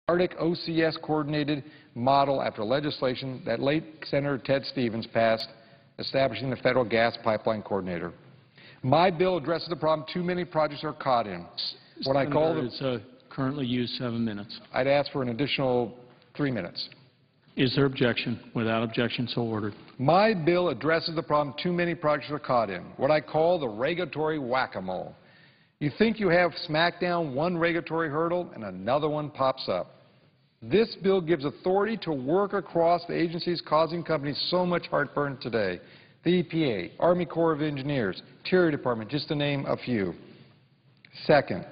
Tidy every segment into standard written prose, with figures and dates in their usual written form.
Arctic OCS coordinated model after legislation that late Senator Ted Stevens passed, establishing the Federal Gas Pipeline Coordinator. My bill addresses the problem too many projects are caught in. What I call the... currently used 7 minutes. I'd ask for an additional 3 minutes. Is there objection? Without objection, so ordered. My bill addresses the problem too many projects are caught in, what I call the regulatory whack-a-mole. You think you have smack down one regulatory hurdle and another one pops up. This bill gives authority to work across the agencies causing companies so much heartburn today. The EPA, Army Corps of Engineers, Interior Department, just to name a few. Second,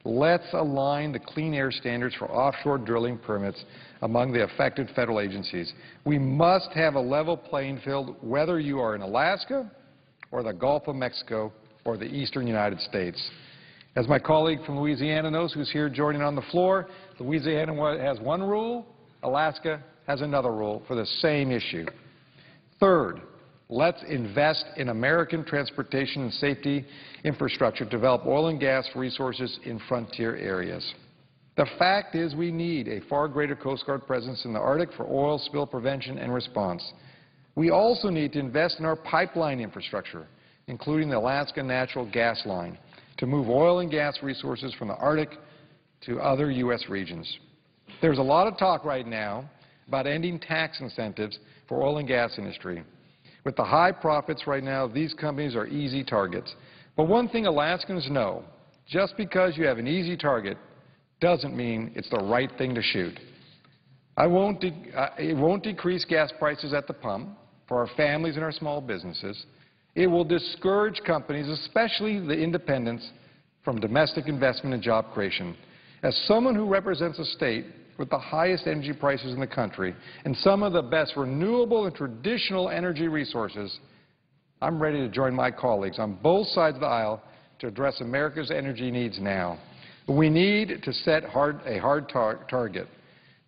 let's align the clean air standards for offshore drilling permits among the affected federal agencies. We must have a level playing field whether you are in Alaska or the Gulf of Mexico or the eastern United States. As my colleague from Louisiana knows, who's here joining on the floor, Louisiana has one rule, Alaska has another rule for the same issue. Third, let's invest in American transportation and safety infrastructure to develop oil and gas resources in frontier areas. The fact is we need a far greater Coast Guard presence in the Arctic for oil spill prevention and response. We also need to invest in our pipeline infrastructure, including the Alaska Natural Gas Line, to move oil and gas resources from the Arctic to other U.S. regions. There's a lot of talk right now about ending tax incentives for oil and gas industry. With the high profits right now, these companies are easy targets. But one thing Alaskans know, just because you have an easy target doesn't mean it's the right thing to shoot. It won't decrease gas prices at the pump for our families and our small businesses. It will discourage companies, especially the independents, from domestic investment and job creation. As someone who represents a state with the highest energy prices in the country and some of the best renewable and traditional energy resources, I'm ready to join my colleagues on both sides of the aisle to address America's energy needs now. We need to set a hard target.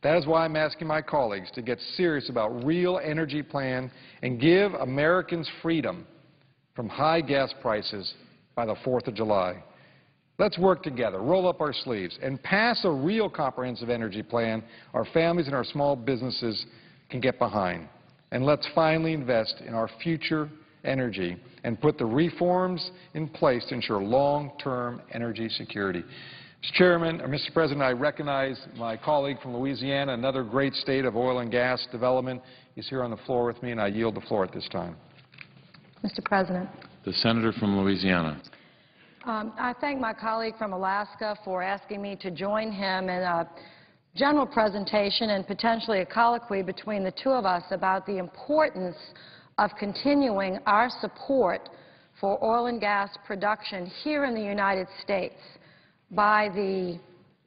That is why I'm asking my colleagues to get serious about real energy plan and give Americans freedom from high gas prices by the 4th of July. Let's work together, roll up our sleeves, and pass a real comprehensive energy plan our families and our small businesses can get behind. And let's finally invest in our future energy and put the reforms in place to ensure long-term energy security. Mr. President, I recognize my colleague from Louisiana, another great state of oil and gas development. He's here on the floor with me, and I yield the floor at this time. Mr. President. The senator from Louisiana. I thank my colleague from Alaska for asking me to join him in a general presentation and potentially a colloquy between the two of us about the importance of continuing our support for oil and gas production here in the United States by the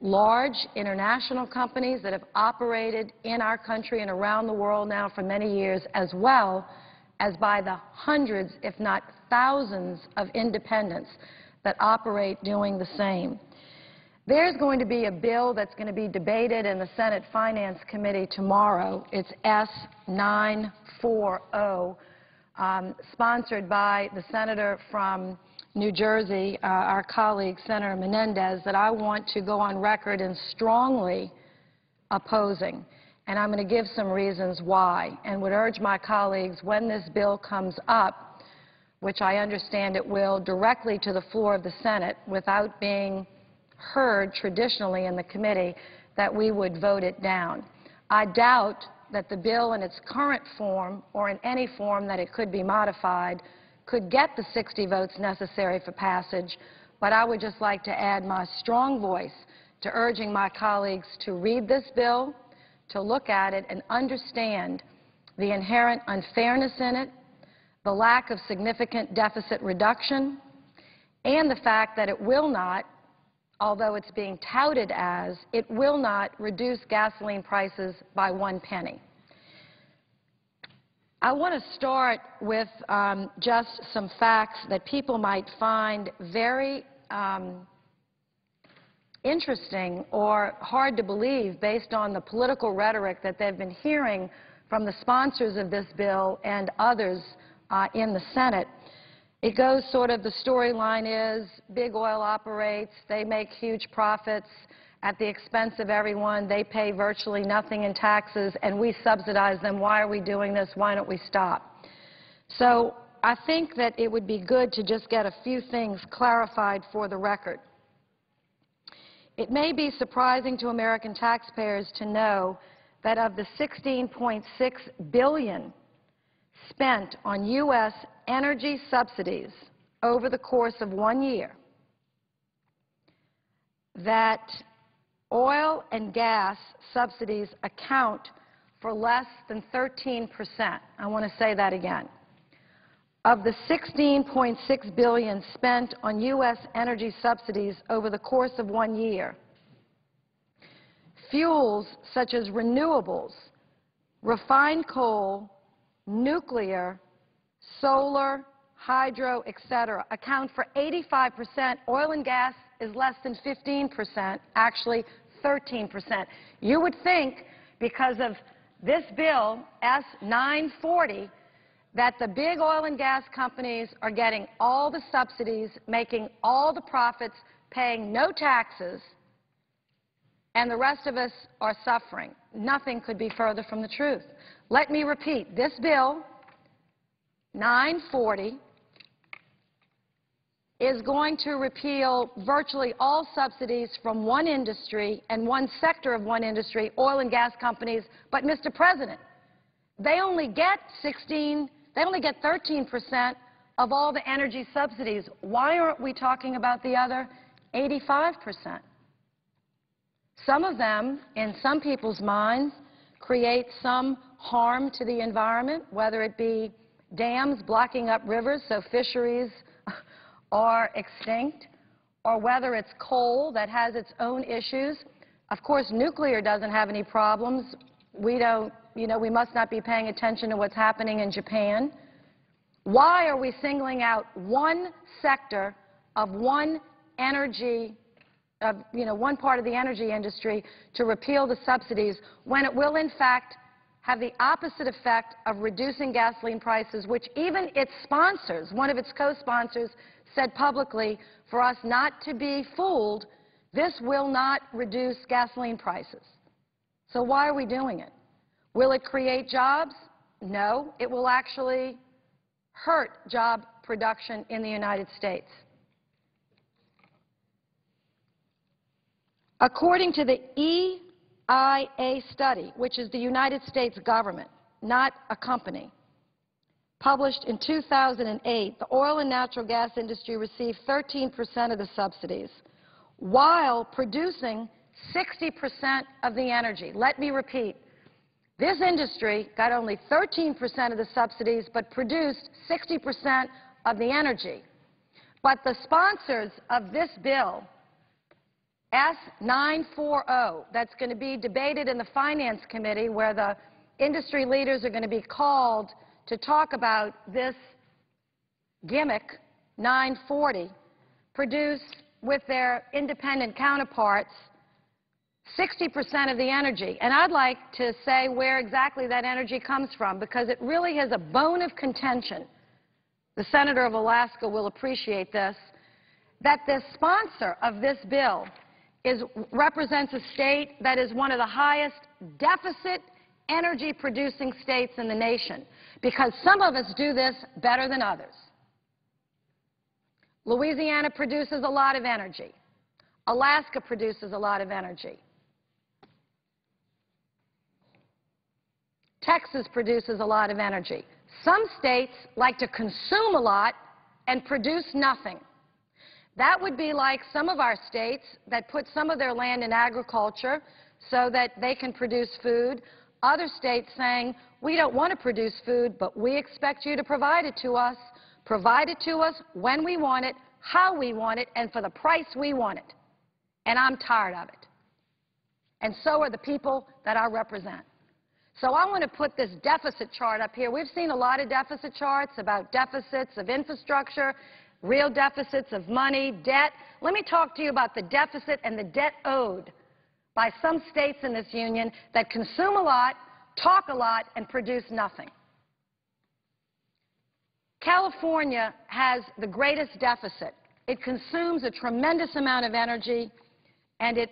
large international companies that have operated in our country and around the world now for many years, as well as by the hundreds, if not thousands, of independents that operate doing the same. There's going to be a bill that's going to be debated in the Senate Finance Committee tomorrow. It's S-940, sponsored by the senator from New Jersey, our colleague, Senator Menendez, that I want to go on record in strongly opposing. And I'm going to give some reasons why, and would urge my colleagues, when this bill comes up, which I understand it will, directly to the floor of the Senate without being heard traditionally in the committee, that we would vote it down. I doubt that the bill in its current form, or in any form that it could be modified, could get the 60 votes necessary for passage, but I would just like to add my strong voice to urging my colleagues to read this bill, to look at it and understand the inherent unfairness in it, the lack of significant deficit reduction, and the fact that it will not, although it's being touted as, it will not reduce gasoline prices by 1 penny. I want to start with just some facts that people might find very interesting or hard to believe based on the political rhetoric that they've been hearing from the sponsors of this bill and others in the Senate. It goes sort of, the storyline is big oil operates, they make huge profits, at the expense of everyone. They pay virtually nothing in taxes, and we subsidize them. Why are we doing this? Why don't we stop? So I think that it would be good to just get a few things clarified for the record. It may be surprising to American taxpayers to know that of the $16.6 billion spent on U.S. energy subsidies over the course of 1 year, that oil and gas subsidies account for less than 13%. I want to say that again. Of the $16.6 billion spent on U.S. energy subsidies over the course of 1 year, fuels such as renewables, refined coal, nuclear, solar, hydro, etc., account for 85%. Oil and gas is less than 15%, actually 13%. You would think, because of this bill, S-940, that the big oil and gas companies are getting all the subsidies, making all the profits, paying no taxes, and the rest of us are suffering. Nothing could be further from the truth. Let me repeat, this bill, 940, is going to repeal virtually all subsidies from one industry and one sector of one industry, oil and gas companies. But, Mr. President, they only get 13% of all the energy subsidies. Why aren't we talking about the other 85%? Some of them, in some people's minds, create some harm to the environment, whether it be dams blocking up rivers so fisheries are extinct, or whether it's coal that has its own issues. Of course, nuclear doesn't have any problems. We must not be paying attention to what's happening in Japan. Why are we singling out one sector of one one part of the energy industry to repeal the subsidies when it will, in fact, have the opposite effect of reducing gasoline prices, which even its sponsors, one of its co-sponsors, said publicly, for us not to be fooled, this will not reduce gasoline prices. So why are we doing it? Will it create jobs? No. It will actually hurt job production in the United States. According to the EIA study, which is the United States government, not a company, published in 2008, the oil and natural gas industry received 13% of the subsidies while producing 60% of the energy. Let me repeat. This industry got only 13% of the subsidies but produced 60% of the energy. But the sponsors of this bill, S-940, that's going to be debated in the Finance Committee, where the industry leaders are going to be called to talk about this gimmick, 940, produce with their independent counterparts 60% of the energy. And I'd like to say where exactly that energy comes from, because it really has a bone of contention. The Senator of Alaska will appreciate this, that the sponsor of this bill represents a state that is one of the highest deficit energy producing states in the nation, because some of us do this better than others. Louisiana produces a lot of energy. Alaska produces a lot of energy. Texas produces a lot of energy. Some states like to consume a lot and produce nothing. That would be like some of our states that put some of their land in agriculture so that they can produce food. Other states saying, we don't want to produce food, but we expect you to provide it to us. Provide it to us when we want it, how we want it, and for the price we want it. And I'm tired of it. And so are the people that I represent. So I want to put this deficit chart up here. We've seen a lot of deficit charts about deficits of infrastructure, real deficits of money, debt. Let me talk to you about the deficit and the debt owed by some states in this union that consume a lot, talk a lot, and produce nothing. California has the greatest deficit. It consumes a tremendous amount of energy, and it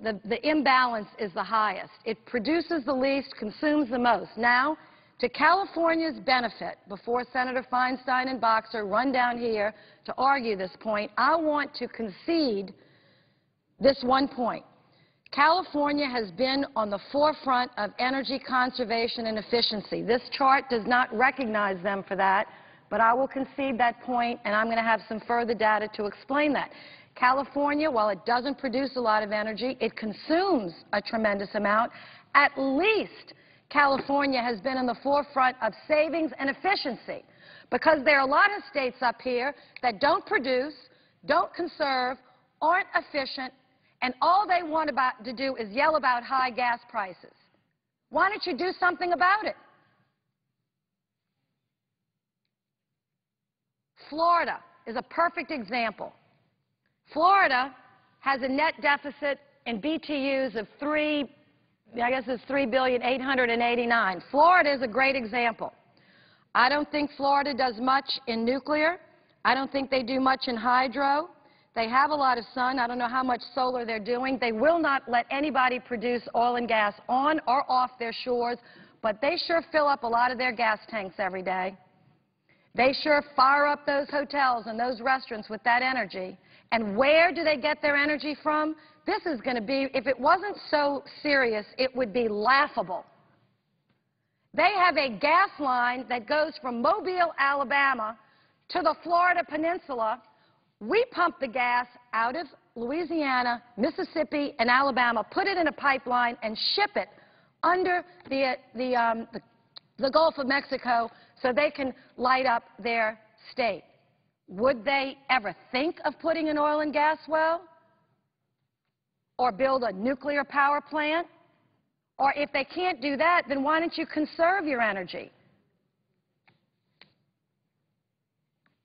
the imbalance is the highest. It produces the least, consumes the most. Now, to California's benefit, before Senator Feinstein and Boxer run down here to argue this point, I want to concede this one point. California has been on the forefront of energy conservation and efficiency. This chart does not recognize them for that, but I will concede that point, and I'm going to have some further data to explain that. California, while it doesn't produce a lot of energy, it consumes a tremendous amount. At least California has been in the forefront of savings and efficiency, because there are a lot of states up here that don't produce, don't conserve, aren't efficient, and all they want to do is yell about high gas prices. Why don't you do something about it? Florida is a perfect example. Florida has a net deficit in BTUs of $3,889,000,000. Florida is a great example. I don't think Florida does much in nuclear. I don't think they do much in hydro. They have a lot of sun. I don't know how much solar they're doing. They will not let anybody produce oil and gas on or off their shores, but they sure fill up a lot of their gas tanks every day. They sure fire up those hotels and those restaurants with that energy. And where do they get their energy from? This is going to be, if it wasn't so serious, it would be laughable. They have a gas line that goes from Mobile, Alabama, to the Florida Peninsula. We pump the gas out of Louisiana, Mississippi, and Alabama, put it in a pipeline, and ship it under the Gulf of Mexico so they can light up their state. Would they ever think of putting an oil and gas well? Or build a nuclear power plant? Or if they can't do that, then why don't you conserve your energy?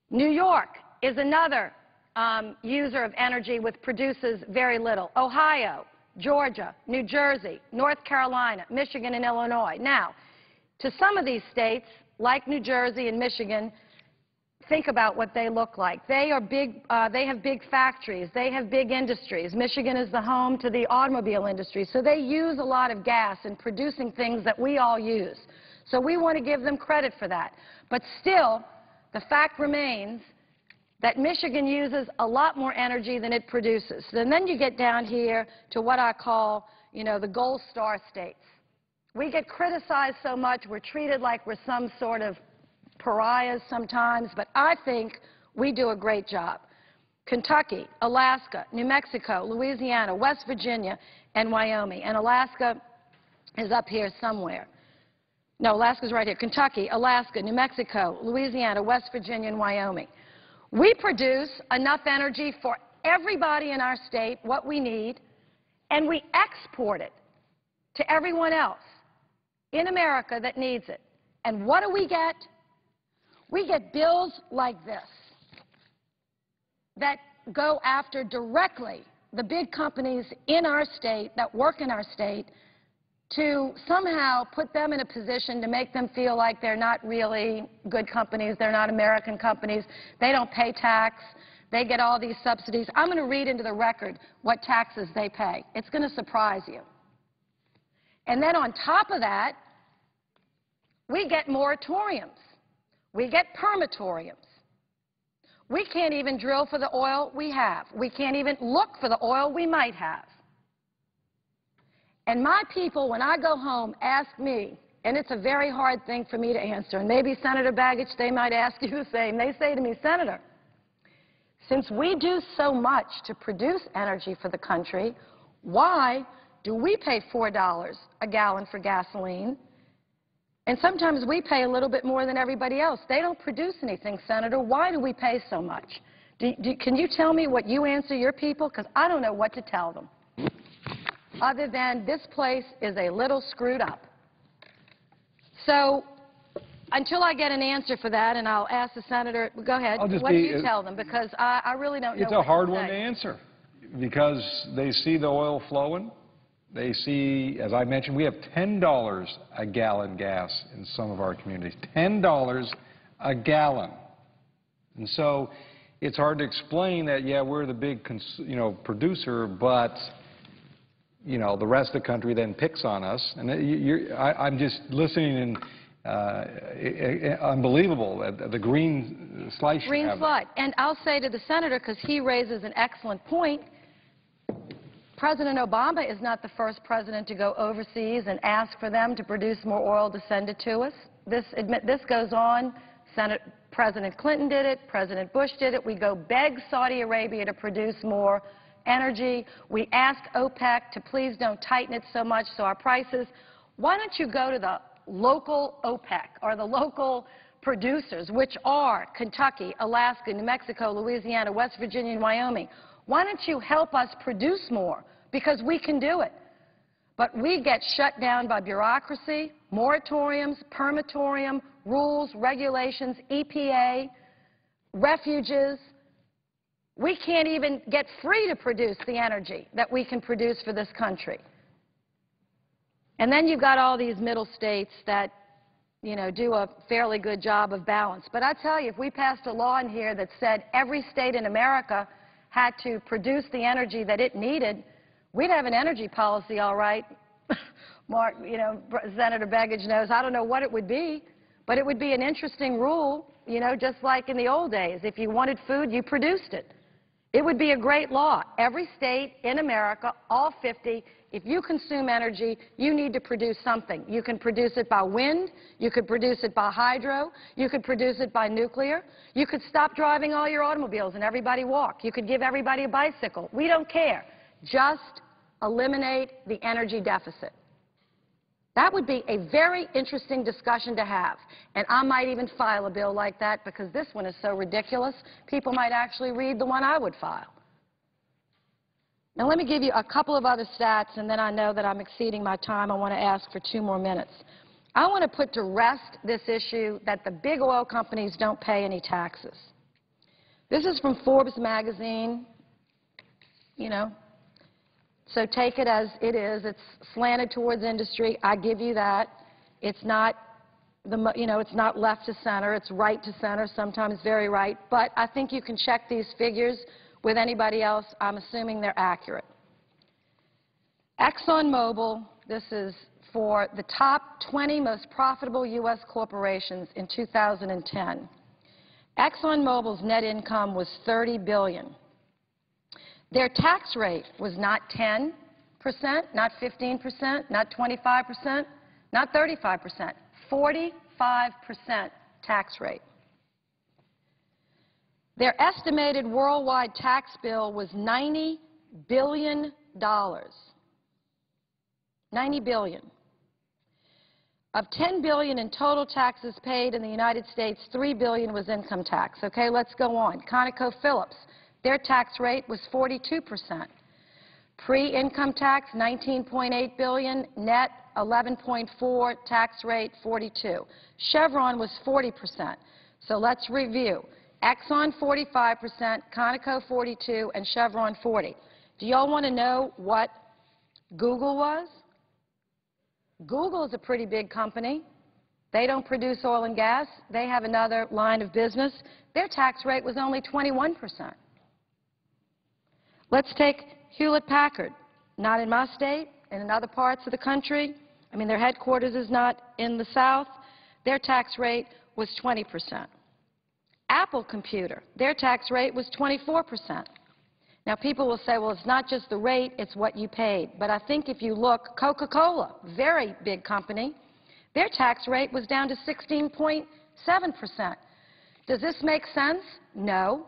New York is another user of energy which produces very little. Ohio, Georgia, New Jersey, North Carolina, Michigan, and Illinois. Now, to some of these states, like New Jersey and Michigan, think about what they look like. They are big, they have big factories. They have big industries. Michigan is the home to the automobile industry. So they use a lot of gas in producing things that we all use. So we want to give them credit for that. But still, the fact remains that Michigan uses a lot more energy than it produces. And then you get down here to what I call, you know, the gold star states. We get criticized so much, we're treated like we're some sort of pariahs sometimes, but I think we do a great job. Kentucky, Alaska, New Mexico, Louisiana, West Virginia, and Wyoming. And Alaska is up here somewhere. No, Alaska's right here. Kentucky, Alaska, New Mexico, Louisiana, West Virginia, and Wyoming. We produce enough energy for everybody in our state, what we need, and we export it to everyone else in America that needs it. And what do we get? We get bills like this that go after directly the big companies in our state that work in our state to somehow put them in a position to make them feel like they're not really good companies, they're not American companies, they don't pay tax, they get all these subsidies. I'm going to read into the record what taxes they pay. It's going to surprise you. And then on top of that, we get moratoriums. We get permatoriums. We can't even drill for the oil we have. We can't even look for the oil we might have. And my people, when I go home, ask me, and it's a very hard thing for me to answer, and maybe Senator Bagich, they might ask you the same. They say to me, Senator, since we do so much to produce energy for the country, why do we pay $4 a gallon for gasoline? And sometimes we pay a little bit more than everybody else. They don't produce anything, Senator. Why do we pay so much? Can you tell me what you answer your people? Because I don't know what to tell them, other than this place is a little screwed up. So until I get an answer for that, and I'll ask the Senator, go ahead, what do you tell them? Because I really don't know. It's a hard one to answer because they see the oil flowing. They see, as I mentioned, we have $10 a gallon gas in some of our communities. $10 a gallon. And so it's hard to explain that, yeah, we're the big producer, but you know, the rest of the country then picks on us. And I'm just listening and unbelievable, the green slice you have. Green slide. And I'll say to the senator, because he raises an excellent point, President Obama is not the first president to go overseas and ask for them to produce more oil to send it to us. This goes on. President Clinton did it. President Bush did it. We go beg Saudi Arabia to produce more energy. We ask OPEC to please don't tighten it so much so our prices. Why don't you go to the local OPEC or the local producers, which are Kentucky, Alaska, New Mexico, Louisiana, West Virginia, and Wyoming? Why don't you help us produce more? Because we can do it. But we get shut down by bureaucracy, moratoriums, permatorium, rules, regulations, EPA, refuges. We can't even get free to produce the energy that we can produce for this country. And then you've got all these middle states that, you know, do a fairly good job of balance. But I tell you, if we passed a law in here that said every state in America had to produce the energy that it needed, we'd have an energy policy, all right. Mark, you know, Senator Begich knows, I don't know what it would be, but it would be an interesting rule, you know, just like in the old days. If you wanted food, you produced it. It would be a great law. Every state in America, all 50, if you consume energy, you need to produce something. You can produce it by wind. You could produce it by hydro. You could produce it by nuclear. You could stop driving all your automobiles and everybody walk. You could give everybody a bicycle. We don't care. Just eliminate the energy deficit. That would be a very interesting discussion to have. And I might even file a bill like that because this one is so ridiculous, people might actually read the one I would file. Now, let me give you a couple of other stats, and then I know that I'm exceeding my time. I want to ask for 2 more minutes. I want to put to rest this issue that the big oil companies don't pay any taxes. This is from Forbes magazine, you know. So take it as it is. It's slanted towards industry. I give you that. It's not, it's not left to center. It's right to center, sometimes very right. But I think you can check these figures with anybody else. I'm assuming they're accurate. ExxonMobil, this is for the top 20 most profitable U.S. corporations in 2010. ExxonMobil's net income was $30 billion. Their tax rate was not 10%, not 15%, not 25%, not 35%, 45% tax rate. Their estimated worldwide tax bill was $90 billion. $90 billion. Of $10 billion in total taxes paid in the United States, $3 billion was income tax. Okay, let's go on. ConocoPhillips. Their tax rate was 42%. Pre-income tax, $19.8 billion. Net, $11.4. Tax rate, 42. Chevron was 40%. So let's review. Exxon, 45%. Conoco, 42. And Chevron, 40. Do y'all want to know what Google was? Google is a pretty big company. They don't produce oil and gas. They have another line of business. Their tax rate was only 21%. Let's take Hewlett-Packard, not in my state, and in other parts of the country. I mean, their headquarters is not in the South. Their tax rate was 20%. Apple Computer, their tax rate was 24%. Now, people will say, well, it's not just the rate, it's what you paid. But I think if you look, Coca-Cola, very big company, their tax rate was down to 16.7%. Does this make sense? No.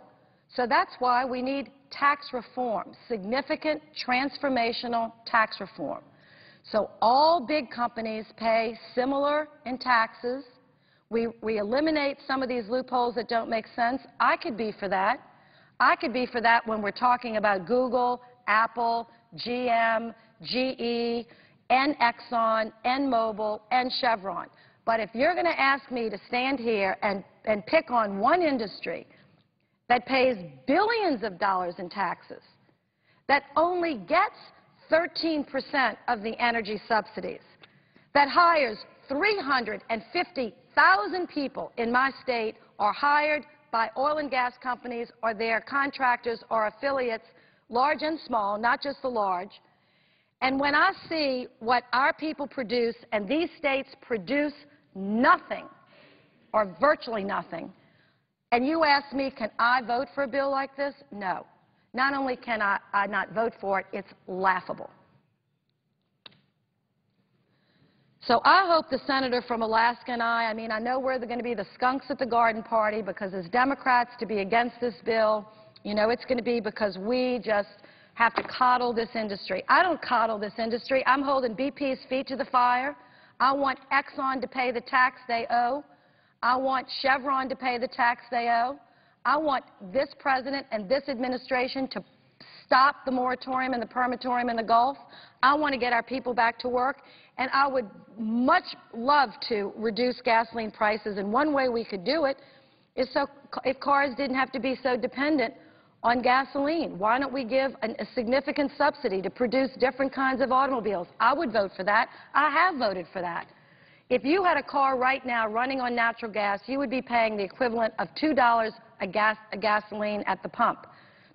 So that's why we need tax reform, significant transformational tax reform. So all big companies pay similar in taxes. We eliminate some of these loopholes that don't make sense. I could be for that. I could be for that when we're talking about Google, Apple, GM, GE, and Exxon, and Mobil, and Chevron. But if you're going to ask me to stand here and pick on one industry that pays billions of dollars in taxes, that only gets 13% of the energy subsidies, that hires 350,000 people in my state are hired by oil and gas companies or their contractors or affiliates, large and small, not just the large, And when I see what our people produce, and these states produce nothing, or virtually nothing, and you ask me, can I vote for a bill like this? No. Not only can I not vote for it, it's laughable. So I hope the senator from Alaska and I mean, I know we're going to be the skunks at the garden party because as Democrats to be against this bill, you know, it's going to be because we just have to coddle this industry. I don't coddle this industry. I'm holding BP's feet to the fire. I want Exxon to pay the tax they owe. I want Chevron to pay the tax they owe. I want this president and this administration to stop the moratorium and the permatorium in the Gulf. I want to get our people back to work, and I would much love to reduce gasoline prices. And one way we could do it is so if cars didn't have to be so dependent on gasoline. Why don't we give a significant subsidy to produce different kinds of automobiles? I would vote for that. I have voted for that. If you had a car right now running on natural gas, you would be paying the equivalent of $2 a gasoline at the pump.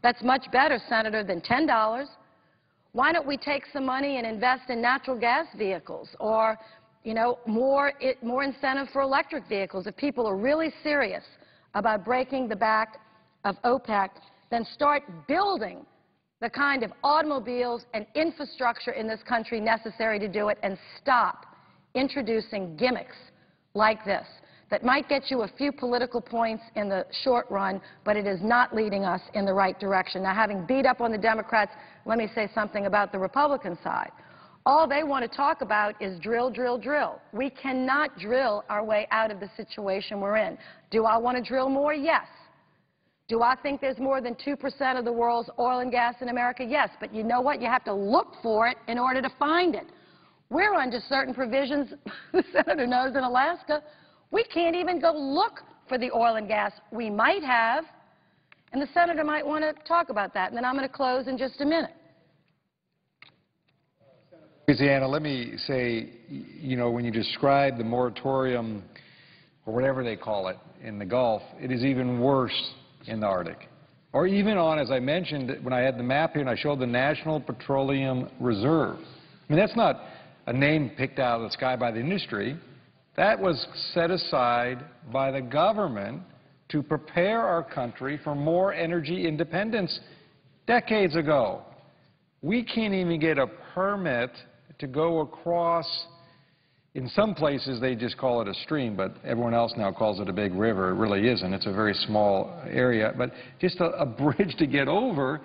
That's much better, Senator, than $10. Why don't we take some money and invest in natural gas vehicles or, you know, more incentive for electric vehicles? If people are really serious about breaking the back of OPEC, then start building the kind of automobiles and infrastructure in this country necessary to do it, and stop introducing gimmicks like this that might get you a few political points in the short run, but it is not leading us in the right direction. Now, having beat up on the Democrats, let me say something about the Republican side. All they want to talk about is drill, drill, drill. We cannot drill our way out of the situation we're in. Do I want to drill more? Yes. Do I think there's more than 2% of the world's oil and gas in America? Yes. But you know what? You have to look for it in order to find it. We're under certain provisions, the Senator knows, in Alaska. We can't even go look for the oil and gas we might have. And the Senator might want to talk about that. And then I'm going to close in just a minute. Louisiana, let me say, you know, when you describe the moratorium, or whatever they call it, in the Gulf, it is even worse in the Arctic. Or even on, as I mentioned, when I had the map here and I showed the National Petroleum Reserve. I mean, that's not a name picked out of the sky by the industry. That was set aside by the government to prepare our country for more energy independence decades ago. We can't even get a permit to go across. In some places, they just call it a stream, but everyone else now calls it a big river. It really isn't. It's a very small area. But just a bridge to get over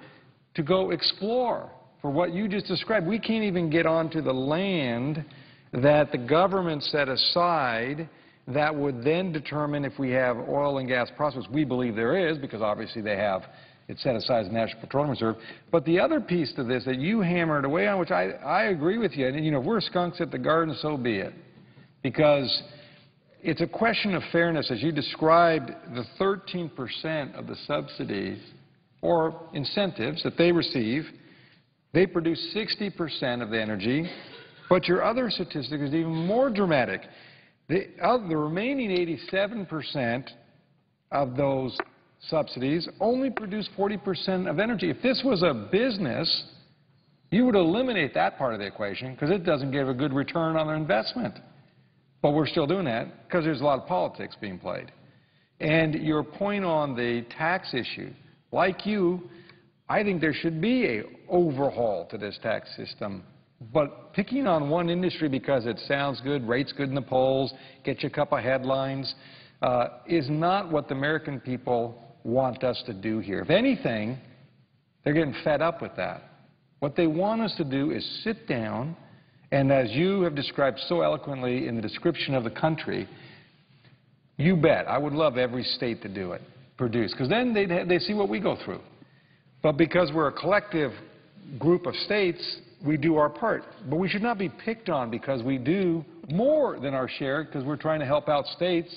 to go explore for what you just described. We can't even get onto the land that the government set aside that would then determine if we have oil and gas prospects. We believe there is, because obviously they have it set aside as National Petroleum Reserve. But the other piece to this that you hammered away on, which I agree with you, and you know, if we're skunks at the garden, so be it. Because it's a question of fairness. As you described, the 13% of the subsidies or incentives that they receive, they produce 60% of the energy. But your other statistic is even more dramatic. The remaining 87% of those subsidies only produce 40% of energy. If this was a business, you would eliminate that part of the equation because it doesn't give a good return on their investment. But we're still doing that because there's a lot of politics being played. And your point on the tax issue, like you, I think there should be an overhaul to this tax system. But picking on one industry because it sounds good, rates good in the polls, gets you a couple of headlines, is not what the American people want us to do here. If anything, they're getting fed up with that. What they want us to do is sit down and, as you have described so eloquently in the description of the country, you bet, I would love every state to do it, produce, because then they see what we go through. But because we're a collective group of states, we do our part. But we should not be picked on because we do more than our share, because we're trying to help out states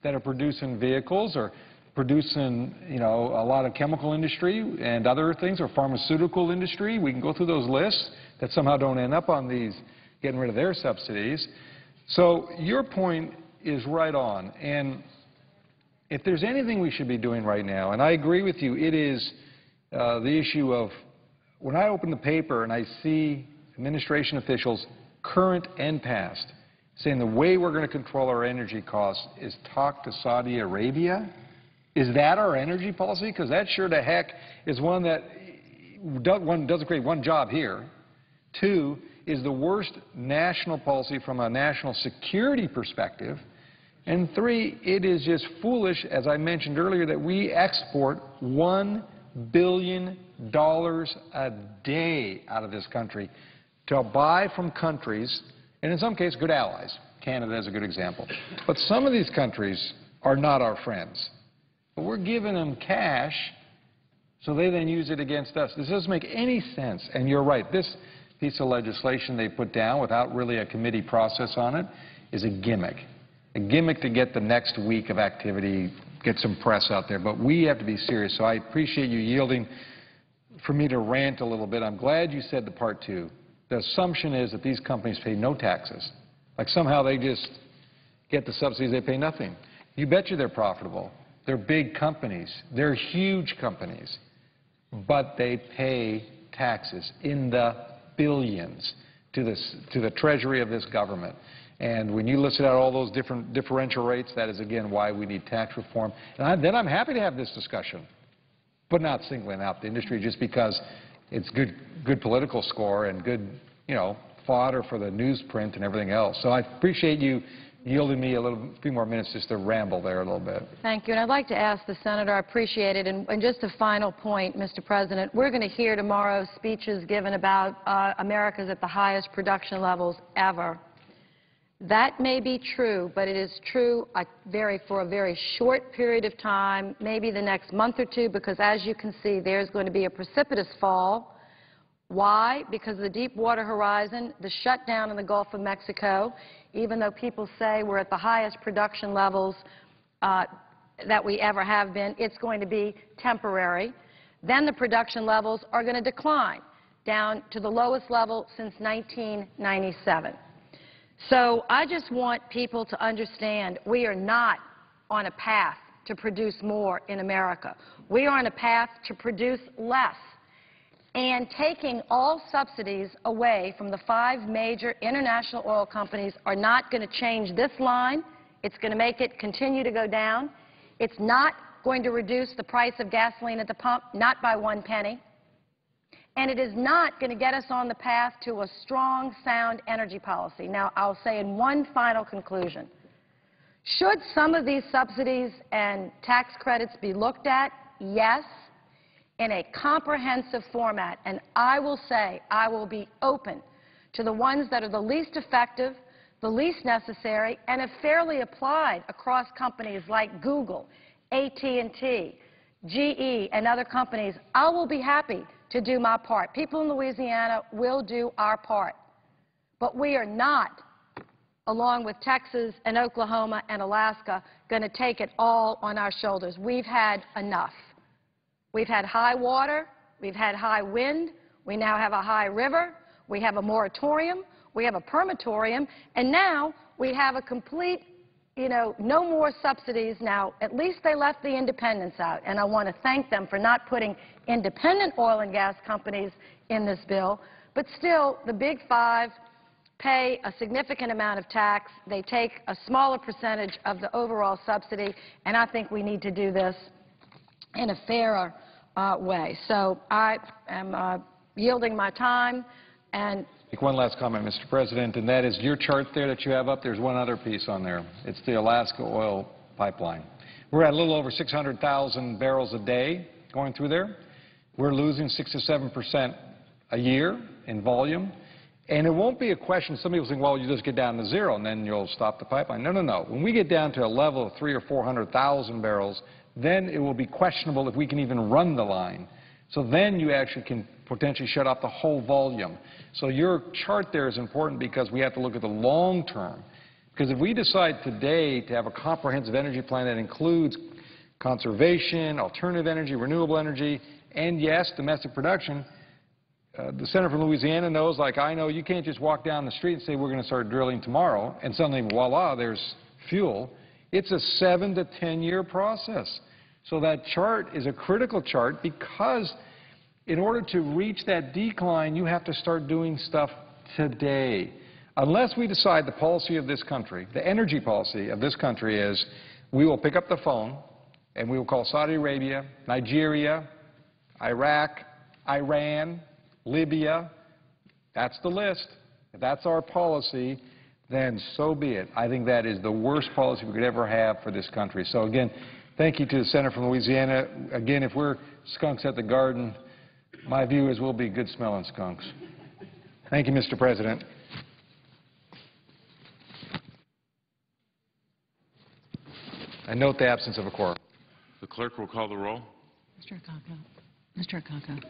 that are producing vehicles or producing, you know, a lot of chemical industry and other things, or pharmaceutical industry. We can go through those lists that somehow don't end up on these, getting rid of their subsidies. So your point is right on. And if there's anything we should be doing right now, and I agree with you, it is the issue of, when I open the paper and I see administration officials, current and past, saying the way we're going to control our energy costs is talk to Saudi Arabia? Is that our energy policy? Because that sure to heck is one that doesn't create one job here. Two, is the worst national policy from a national security perspective. And three, it is just foolish, as I mentioned earlier, that we export $1 billion a day out of this country to buy from countries, and in some cases, good allies. Canada is a good example. But some of these countries are not our friends. But we're giving them cash so they then use it against us. This doesn't make any sense. And you're right, this piece of legislation they put down without really a committee process on it is a gimmick to get the next week of activity, get some press out there. But we have to be serious. So I appreciate you yielding for me to rant a little bit. I'm glad you said the part two. The assumption is that these companies pay no taxes. Like somehow they just get the subsidies, they pay nothing. You bet you they're profitable. They're big companies. They're huge companies. But they pay taxes in the billions to the treasury of this government. And when you listed out all those different differential rates, that is, again, why we need tax reform. And then I'm happy to have this discussion, but not singling out the industry just because it's good political score and good, fodder for the newsprint and everything else. So I appreciate you yielding me a few more minutes just to ramble there a little bit. Thank you. And I'd like to ask the Senator, I appreciate it, and just a final point, Mr. President, we're going to hear tomorrow speeches given about America's at the highest production levels ever. That may be true, but it is true for a very short period of time, maybe the next month or two, because as you can see, there's going to be a precipitous fall. Why? Because of the Deepwater Horizon, the shutdown in the Gulf of Mexico, even though people say we're at the highest production levels that we ever have been, it's going to be temporary. Then the production levels are going to decline down to the lowest level since 1997. So I just want people to understand we are not on a path to produce more in America. We are on a path to produce less. And taking all subsidies away from the 5 major international oil companies are not going to change this line. It's going to make it continue to go down. It's not going to reduce the price of gasoline at the pump, not by 1 penny. And it is not going to get us on the path to a strong, sound energy policy. Now, I'll say in one final conclusion, should some of these subsidies and tax credits be looked at? Yes, in a comprehensive format. And I will say I will be open to the ones that are the least effective, the least necessary, and have fairly applied across companies like Google, AT&T, GE, and other companies. I will be happy to do my part. People in Louisiana will do our part. But we are not, along with Texas and Oklahoma and Alaska, going to take it all on our shoulders. We've had enough. We've had high water. We've had high wind. We now have a high river. We have a moratorium. We have a permatorium. And now we have a complete, no more subsidies. Now, at least they left the independents out. And I want to thank them for not putting independent oil and gas companies in this bill. But still, the Big Five pay a significant amount of tax. They take a smaller percentage of the overall subsidy. And I think we need to do this in a fairer way. So I am yielding my time. And make one last comment, Mr. President, and that is your chart there that you have up. There's one other piece on there. It's the Alaska oil pipeline. We're at a little over 600,000 barrels a day going through there. We're losing 6 to 7% a year in volume. And it won't be a question. Some people think, well, you just get down to zero and then you'll stop the pipeline. No, no, no. When we get down to a level of 300,000 or 400,000 barrels, then it will be questionable if we can even run the line. So then you actually can potentially shut off the whole volume. So your chart there is important because we have to look at the long term. Because if we decide today to have a comprehensive energy plan that includes conservation, alternative energy, renewable energy, and yes, domestic production, the Senator from Louisiana knows, like I know, you can't just walk down the street and say we're going to start drilling tomorrow and suddenly, voila, there's fuel. It's a 7 to 10-year process. So that chart is a critical chart because in order to reach that decline, you have to start doing stuff today. Unless we decide the policy of this country, the energy policy of this country is we will pick up the phone and we will call Saudi Arabia, Nigeria, Iraq, Iran, Libya. That's the list. If that's our policy, then so be it. I think that is the worst policy we could ever have for this country. So again, thank you to the Senator from Louisiana. Again, if we're skunks at the garden, my view is we'll be good smelling skunks. Thank you, Mr. President. I note the absence of a quorum. The clerk will call the roll. Mr. Akaka. Mr. Akaka.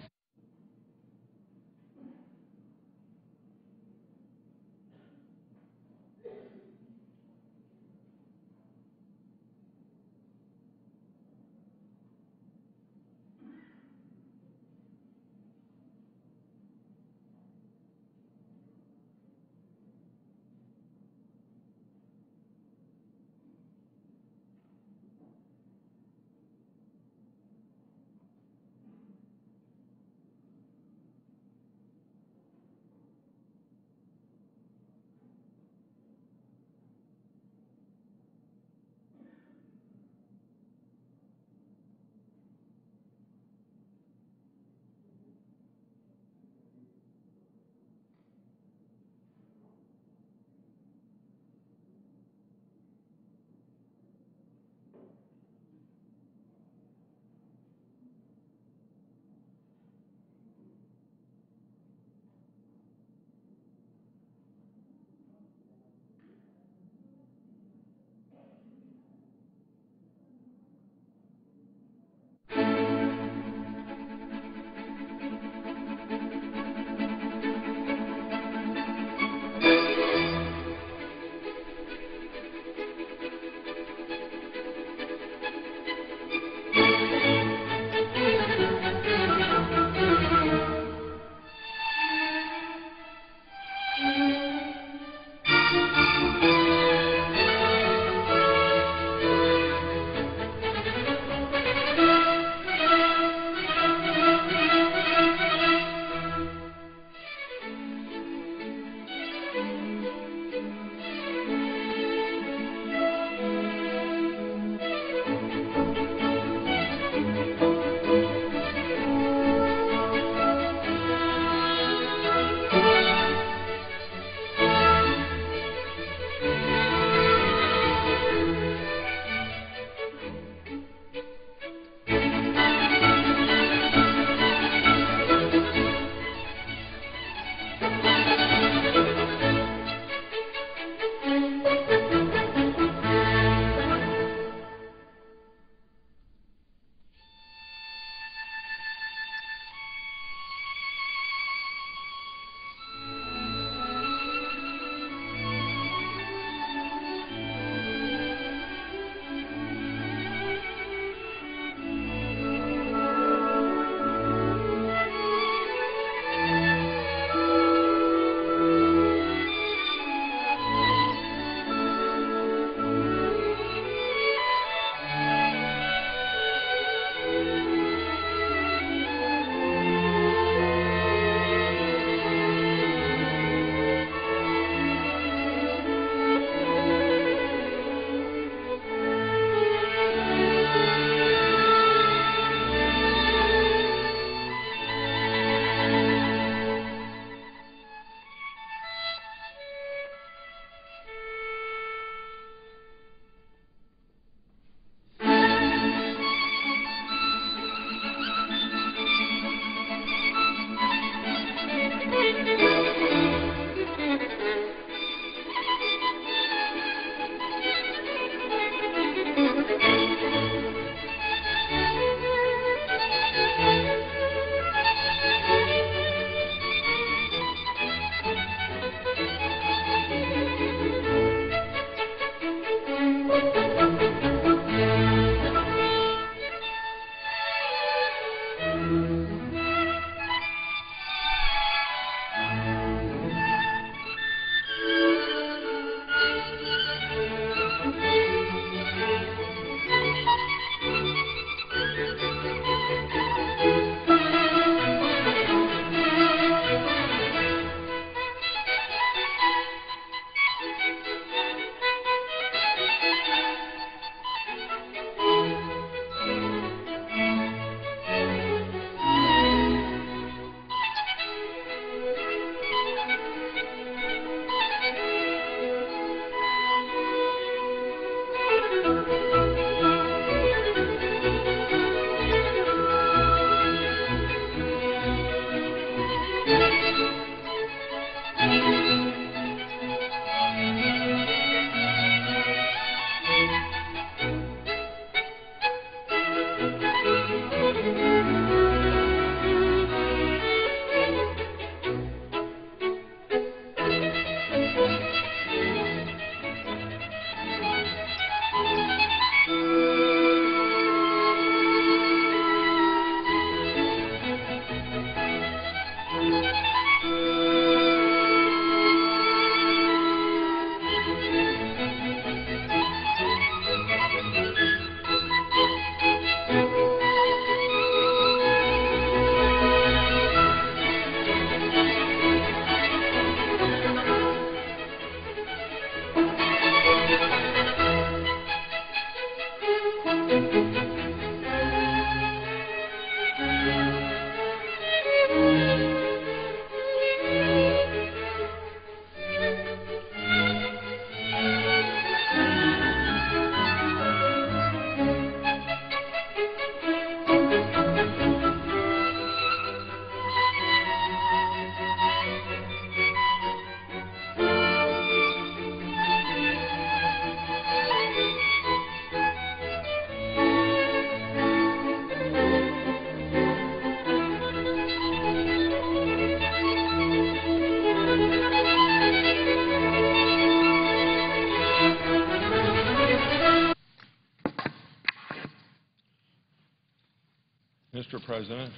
Mr. President,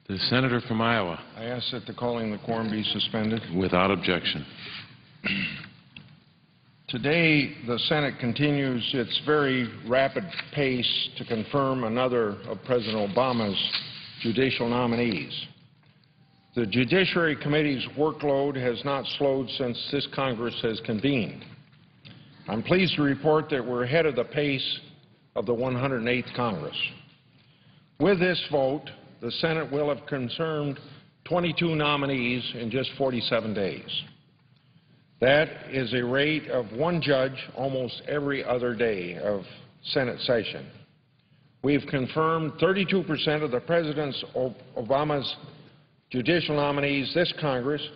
The senator from Iowa, I ask that the calling the quorum be suspended. without objection. Today, the Senate continues its very rapid pace to confirm another of President Obama's judicial nominees. The Judiciary Committee's workload has not slowed since this Congress has convened. I'm pleased to report that we're ahead of the pace of the 108th Congress. With this vote, the Senate will have confirmed 22 nominees in just 47 days. That is a rate of one judge almost every other day of Senate session. We've confirmed 32% of the President Obama's judicial nominees this Congress,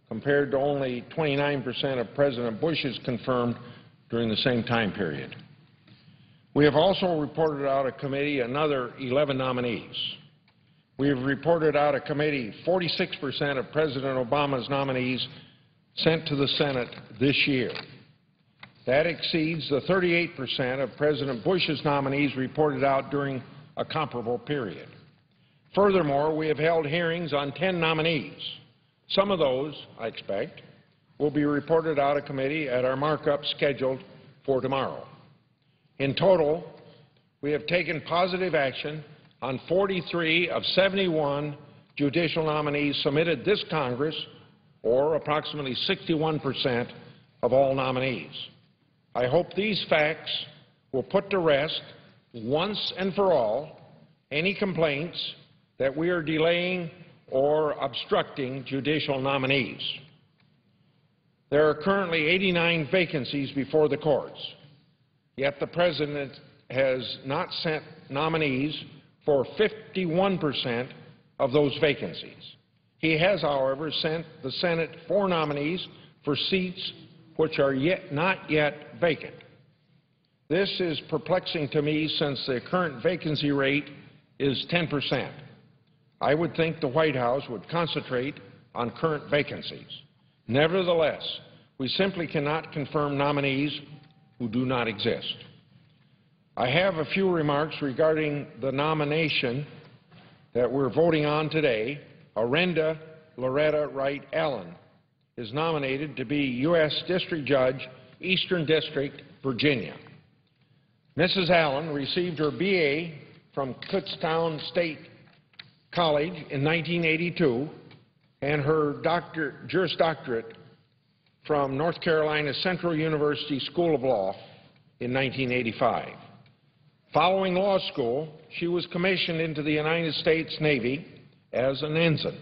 compared to only 29% of President Bush's confirmed during the same time period. We have also reported out of committee another 11 nominees. We have reported out of committee 46% of President Obama's nominees sent to the Senate this year. That exceeds the 38% of President Bush's nominees reported out during a comparable period. Furthermore, we have held hearings on 10 nominees. Some of those, I expect, will be reported out of committee at our markup scheduled for tomorrow. In total, we have taken positive action on 43 of 71 judicial nominees submitted this Congress, or approximately 61% of all nominees. I hope these facts will put to rest once and for all any complaints that we are delaying or obstructing judicial nominees. There are currently 89 vacancies before the courts, yet the President has not sent nominees for 51% of those vacancies. He has, however, sent the Senate 4 nominees for seats which are not yet vacant. This is perplexing to me since the current vacancy rate is 10%. I would think the White House would concentrate on current vacancies. Nevertheless, we simply cannot confirm nominees who do not exist. I have a few remarks regarding the nomination that we're voting on today. Arenda Loretta Wright Allen is nominated to be U.S. District Judge, Eastern District, Virginia. Mrs. Allen received her B.A. from Kutztown State College in 1982 and her Juris Doctorate from North Carolina Central University School of Law in 1985. Following law school, she was commissioned into the United States Navy as an ensign.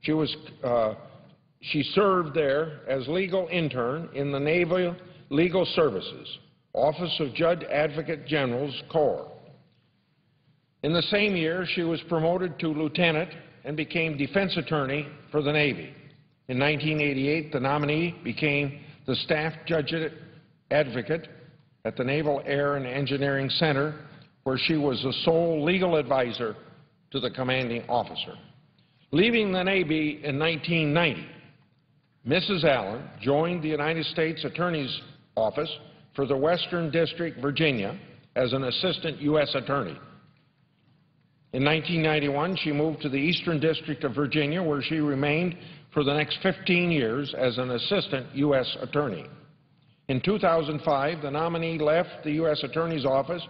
She served there as legal intern in the Naval Legal Services, Office of Judge Advocate General's Corps. In the same year, she was promoted to lieutenant and became defense attorney for the Navy. In 1988, the nominee became the staff judge advocate at the Naval Air and Engineering Center, where she was the sole legal advisor to the commanding officer. Leaving the Navy in 1990, Mrs. Allen joined the United States Attorney's Office for the Western District, Virginia, as an assistant U.S. attorney. In 1991, she moved to the Eastern District of Virginia, where she remained for the next 15 years as an assistant U.S. attorney. In 2005, the nominee left the U.S. Attorney's Office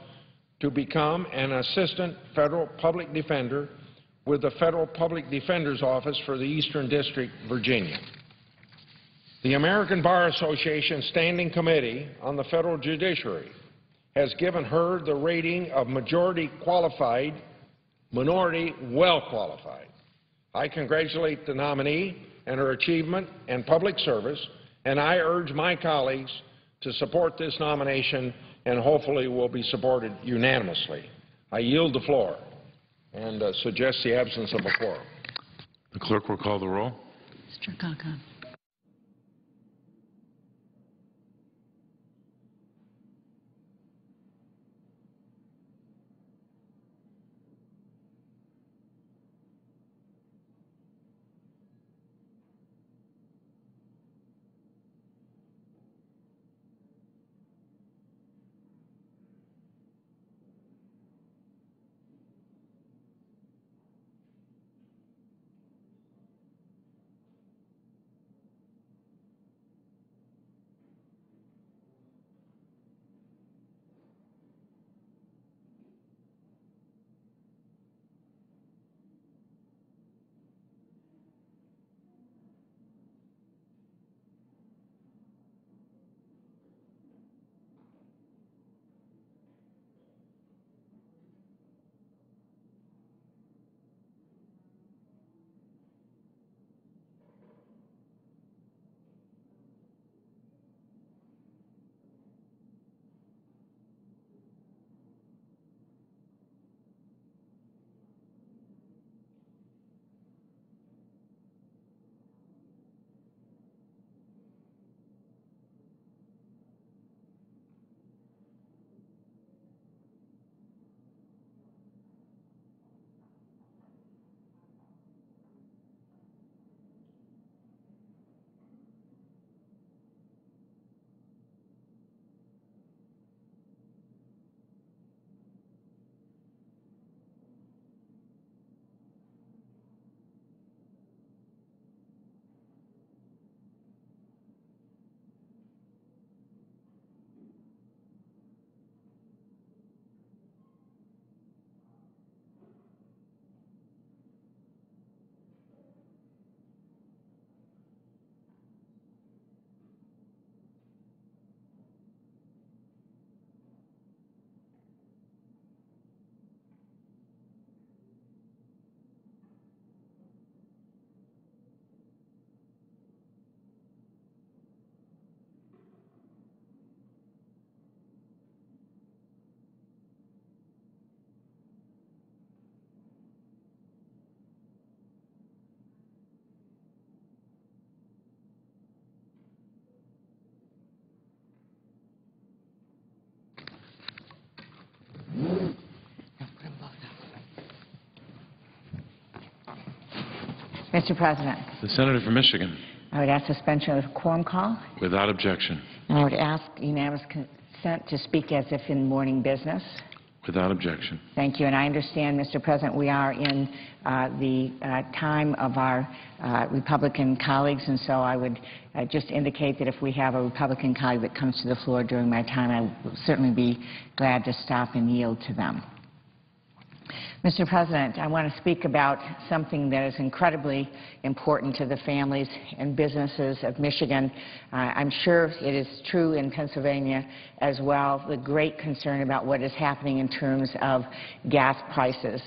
to become an assistant federal public defender with the Federal Public Defender's Office for the Eastern District, Virginia. The American Bar Association Standing Committee on the Federal Judiciary has given her the rating of majority qualified, minority well qualified. I congratulate the nominee and her achievement and public service, and I urge my colleagues to support this nomination and hopefully will be supported unanimously. I yield the floor and suggest the absence of a quorum. The clerk will call the roll. Mr. Akaka. Mr. President, The senator from Michigan, I would ask suspension of the quorum call, without objection. and I would ask unanimous consent to speak as if in morning business. Without objection. Thank you. And I understand, Mr. President, we are in the time of our Republican colleagues, and so I would just indicate that if we have a Republican colleague that comes to the floor during my time, I will certainly be glad to stop and yield to them. Mr. President, I want to speak about something that is incredibly important to the families and businesses of Michigan. I'm sure it is true in Pennsylvania as well, the great concern about what is happening in terms of gas prices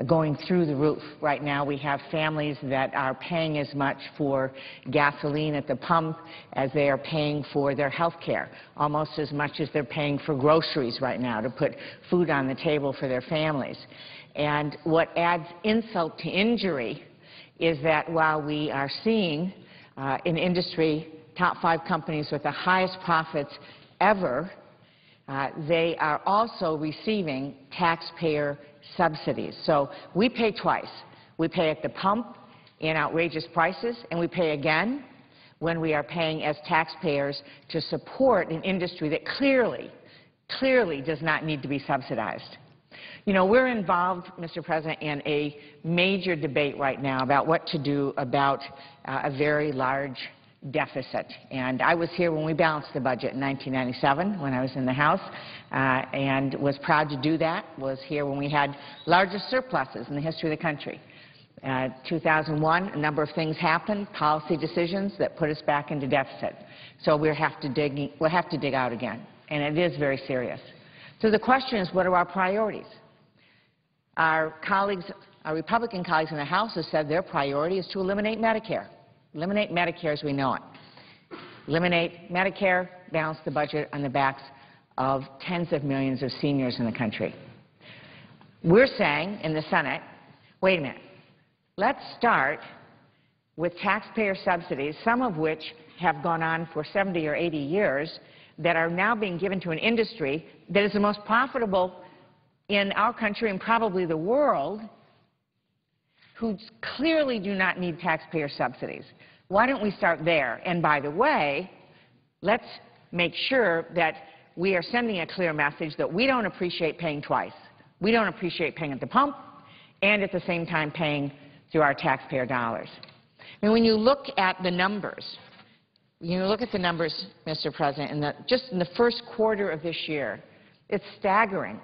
going through the roof. Right now we have families that are paying as much for gasoline at the pump as they are paying for their health care, almost as much as they're paying for groceries right now to put food on the table for their families. And what adds insult to injury is that while we are seeing in industry top 5 companies with the highest profits ever, they are also receiving taxpayer subsidies. So we pay twice. We pay at the pump in outrageous prices, and we pay again when we are paying as taxpayers to support an industry that clearly does not need to be subsidized. You know, we're involved, Mr. President, in a major debate right now about what to do about a very large deficit. And I was here when we balanced the budget in 1997 when I was in the House and was proud to do that, was here when we had largest surpluses in the history of the country. 2001, a number of things happened, policy decisions that put us back into deficit. So we'll have to dig out again, and it is very serious. So the question is, what are our priorities? Our Republican colleagues in the House have said their priority is to eliminate Medicare. Eliminate Medicare as we know it. Eliminate Medicare, balance the budget on the backs of tens of millions of seniors in the country. We're saying in the Senate, wait a minute, let's start with taxpayer subsidies, some of which have gone on for 70 or 80 years, that are now being given to an industry that is the most profitable in our country and probably the world, who clearly do not need taxpayer subsidies. Why don't we start there? And by the way, let's make sure that we are sending a clear message that we don't appreciate paying twice. We don't appreciate paying at the pump and at the same time paying through our taxpayer dollars. And when you look at the numbers, Mr. President, just in the first quarter of this year, it's staggering.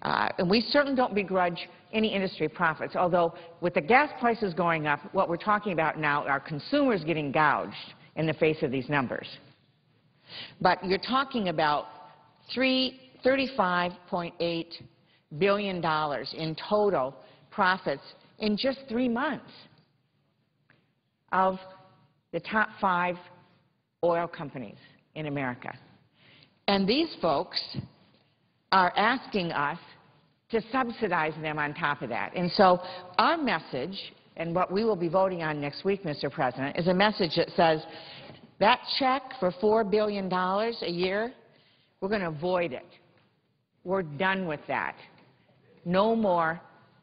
And we certainly don't begrudge any industry profits, although with the gas prices going up, what we're talking about now are consumers getting gouged in the face of these numbers. But you're talking about $35.8 billion in total profits in just 3 months of the top 5 oil companies in America. And these folks are asking us to subsidize them on top of that. And so our message, and what we will be voting on next week, Mr. President, is a message that says that check for $4 billion a year, we're going to avoid it. We're done with that. No more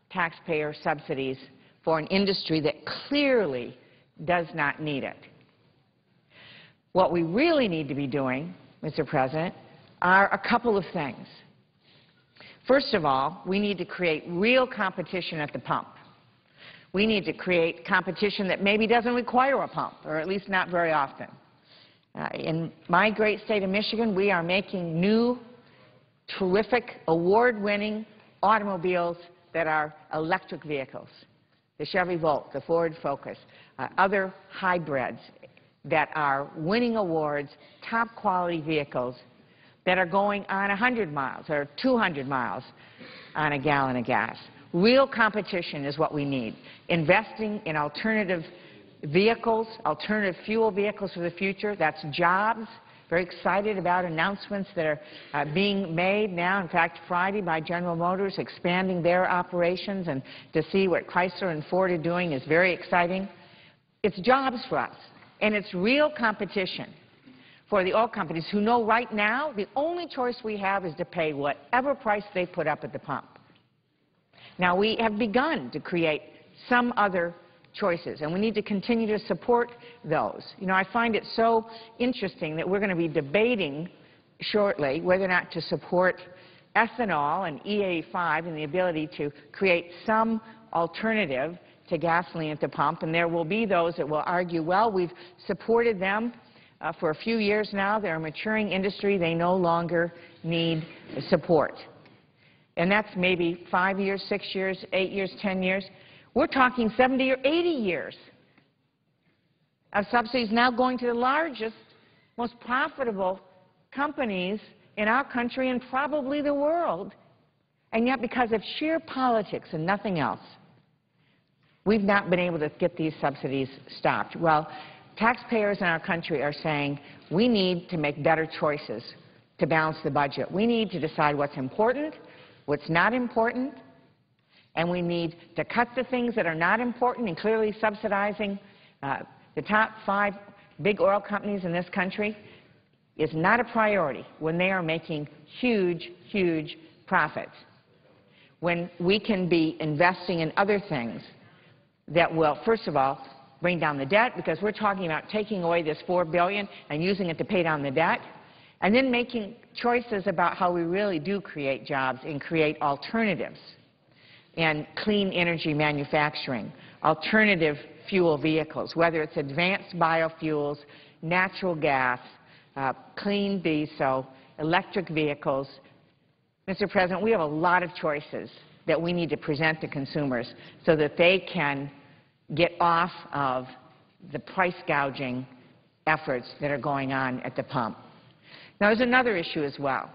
taxpayer subsidies for an industry that clearly does not need it. What we really need to be doing, Mr. President, are a couple of things. First of all, we need to create real competition at the pump. We need to create competition that maybe doesn't require a pump, or at least not very often. In my great state of Michigan, we are making new, terrific, award-winning automobiles that are electric vehicles. The Chevy Volt, the Ford Focus, other hybrids that are winning awards, top quality vehicles that are going on 100 miles or 200 miles on a gallon of gas. Real competition is what we need. Investing in alternative vehicles, alternative fuel vehicles for the future, that's jobs. Very excited about announcements that are being made now, in fact, Friday by General Motors expanding their operations, and to see what Chrysler and Ford are doing is very exciting. It's jobs for us, and it's real competition for the oil companies who know right now the only choice we have is to pay whatever price they put up at the pump. Now, we have begun to create some other choices, and we need to continue to support those. You know, I find it so interesting that we're going to be debating shortly whether or not to support ethanol and E85 and the ability to create some alternative to gasoline at the pump, and there will be those that will argue, well, we've supported them for a few years now. They're a maturing industry. They no longer need support. And that's maybe 5 years, 6 years, 8 years, 10 years. We're talking 70 or 80 years of subsidies now going to the largest, most profitable companies in our country and probably the world. And yet, because of sheer politics and nothing else, we've not been able to get these subsidies stopped. Well, taxpayers in our country are saying we need to make better choices to balance the budget. We need to decide what's important, what's not important, and we need to cut the things that are not important, and clearly subsidizing the top 5 big oil companies in this country is not a priority when they are making huge, huge profits. When we can be investing in other things that will, first of all, bring down the debt, because we're talking about taking away this $4 billion and using it to pay down the debt, and then making choices about how we really do create jobs and create alternatives and clean energy manufacturing, alternative fuel vehicles, whether it's advanced biofuels, natural gas, clean diesel, electric vehicles. Mr. President, we have a lot of choices that we need to present to consumers so that they can get off of the price gouging efforts that are going on at the pump. Now, there's another issue as well.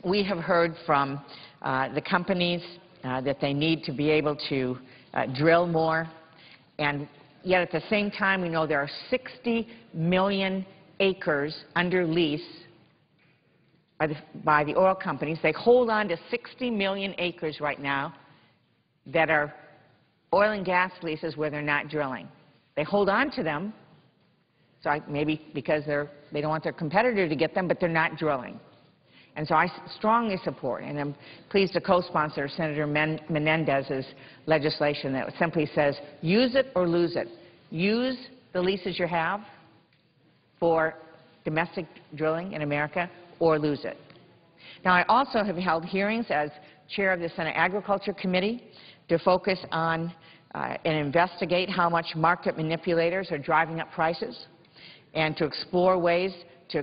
We have heard from the companies that they need to be able to drill more, and yet at the same time we know there are 60 million acres under lease by the oil companies. They hold on to 60 million acres right now that are oil and gas leases where they're not drilling. They hold on to them, so maybe because they don't want their competitor to get them, but they're not drilling. And so I strongly support, and I'm pleased to co-sponsor Senator Menendez's legislation that simply says, use it or lose it. Use the leases you have for domestic drilling in America, or lose it. Now, I also have held hearings as chair of the Senate Agriculture Committee to focus on and investigate how much market manipulators are driving up prices, and to explore ways to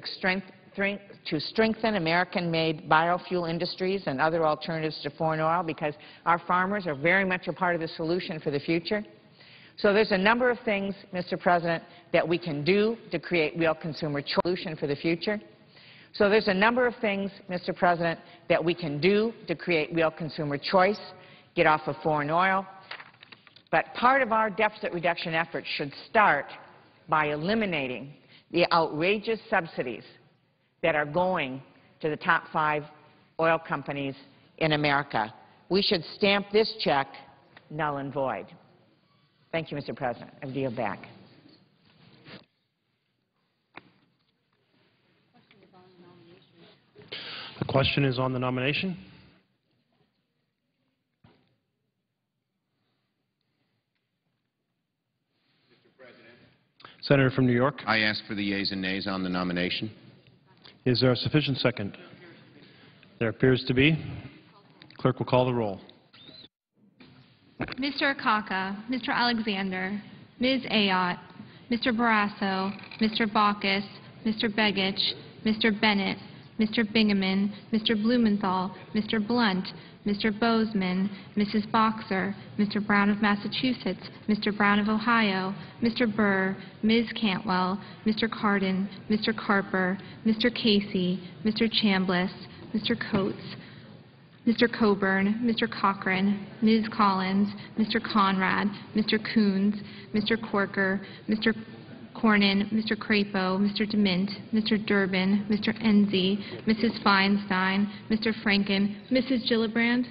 strengthen American-made biofuel industries and other alternatives to foreign oil, because our farmers are very much a part of the solution for the future. So there's a number of things, Mr. President, that we can do to create real consumer solution for the future. So there's a number of things, Mr. President, that we can do to create real consumer choice, get off of foreign oil. But part of our deficit reduction efforts should start by eliminating the outrageous subsidies that are going to the top 5 oil companies in America. We should stamp this check null and void. Thank you, Mr. President. I yield back. The question is on the nomination. Senator from New York. I ask for the yeas and nays on the nomination. Is there a sufficient second? There appears to be. Clerk will call the roll. Mr. Akaka, Mr. Alexander, Ms. Ayotte, Mr. Barrasso, Mr. Baucus, Mr. Begich, Mr. Bennett, Mr. Bingaman, Mr. Blumenthal, Mr. Blunt, Mr. Bozeman, Mrs. Boxer, Mr. Brown of Massachusetts, Mr. Brown of Ohio, Mr. Burr, Ms. Cantwell, Mr. Cardin, Mr. Carper, Mr. Casey, Mr. Chambliss, Mr. Coates, Mr. Coburn, Mr. Cochran, Ms. Collins, Mr. Conrad, Mr. Coons, Mr. Corker, Mr. Cornyn, Mr. Crapo, Mr. DeMint, Mr. Durbin, Mr. Enzi, Mrs. Feinstein, Mr. Franken, Mrs. Gillibrand.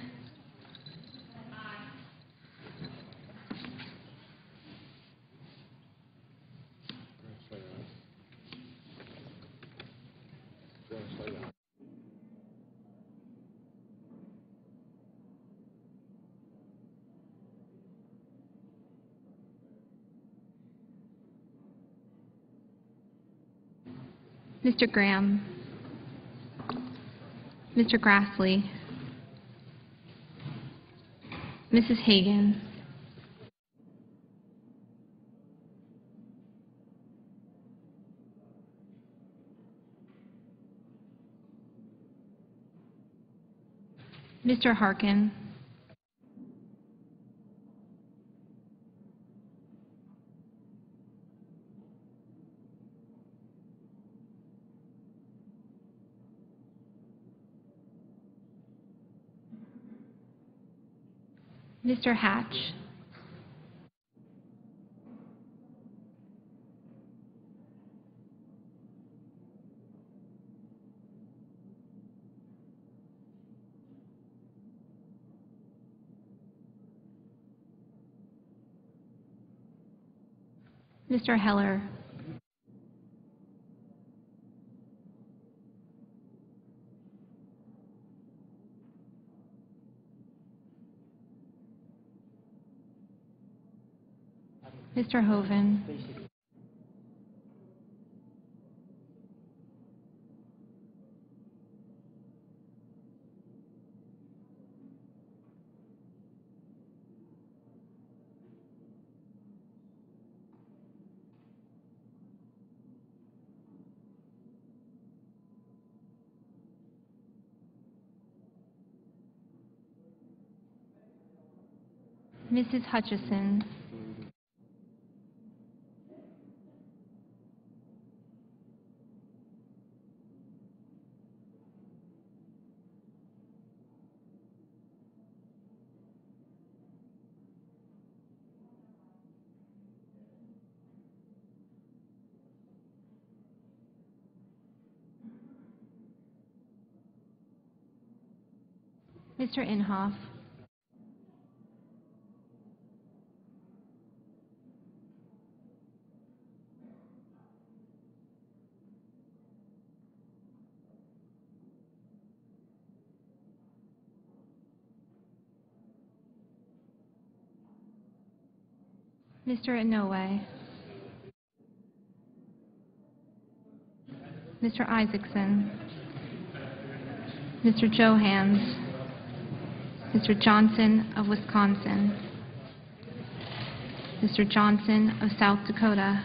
Mr. Graham, Mr. Grassley, Mrs. Hagan, Mr. Harkin, Mr. Hatch, Mr. Heller, Mr. Hoven, Mrs. Hutchison, Mr. Inhofe, Mr. Inouye, Mr. Isaacson, Mr. Johans, Mr. Johnson of Wisconsin, Mr. Johnson of South Dakota,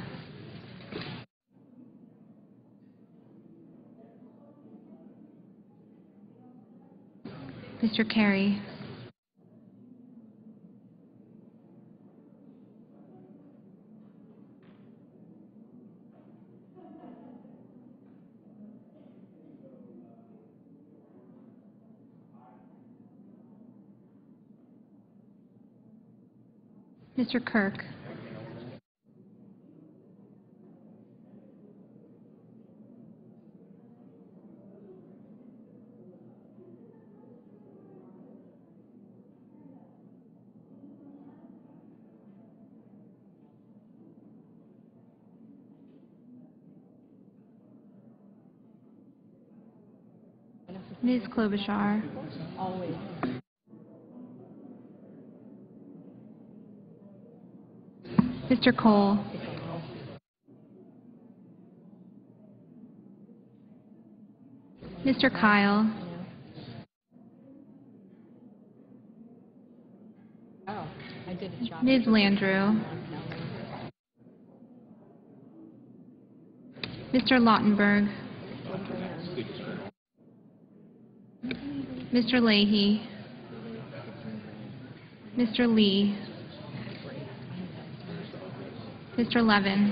Mr. Carey, Mr. Kirk, Ms. Klobuchar, Mr. Cole, Mr. Kyle, Ms. Landrieu, Mr. Lautenberg, Mr. Leahy, Mr. Lee, Mr. Levin,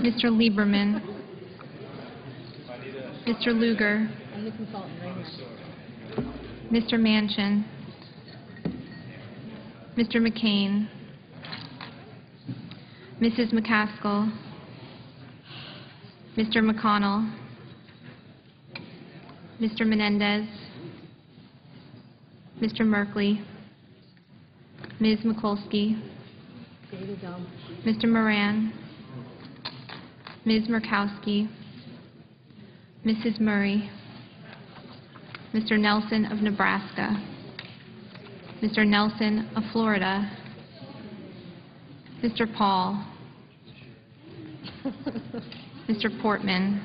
Mr. Lieberman, Mr. Lugar, Mr. Manchin, Mr. McCain, Mrs. McCaskill, Mr. McConnell, Mr. Menendez, Mr. Merkley, Ms. Mikulski, Mr. Moran, Ms. Murkowski, Mrs. Murray, Mr. Nelson of Nebraska, Mr. Nelson of Florida, Mr. Paul, Mr. Portman.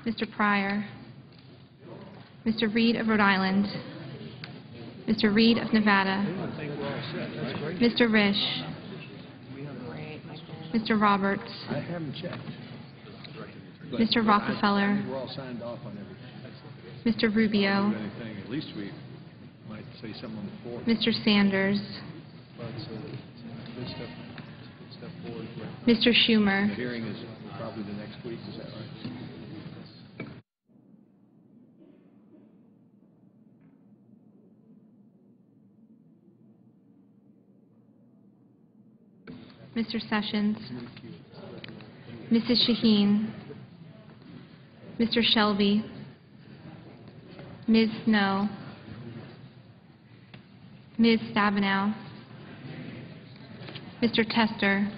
Mr. Pryor. Mr. Reed of Rhode Island. Mr. Reed of Nevada. Mr. Risch. Mr. Roberts. I haven't checked. Mr. Rockefeller. We're all signed off on everything. Mr. Rubio. Anything, at least we might say something on the floor. Mr. Sanders. But it's good step forward. Mr. Schumer. The hearing is probably the next week, is that right? Mr. Sessions. Mrs. Shaheen. Mr. Shelby. Ms. Snow. Ms. Stabenow. Mr. Tester.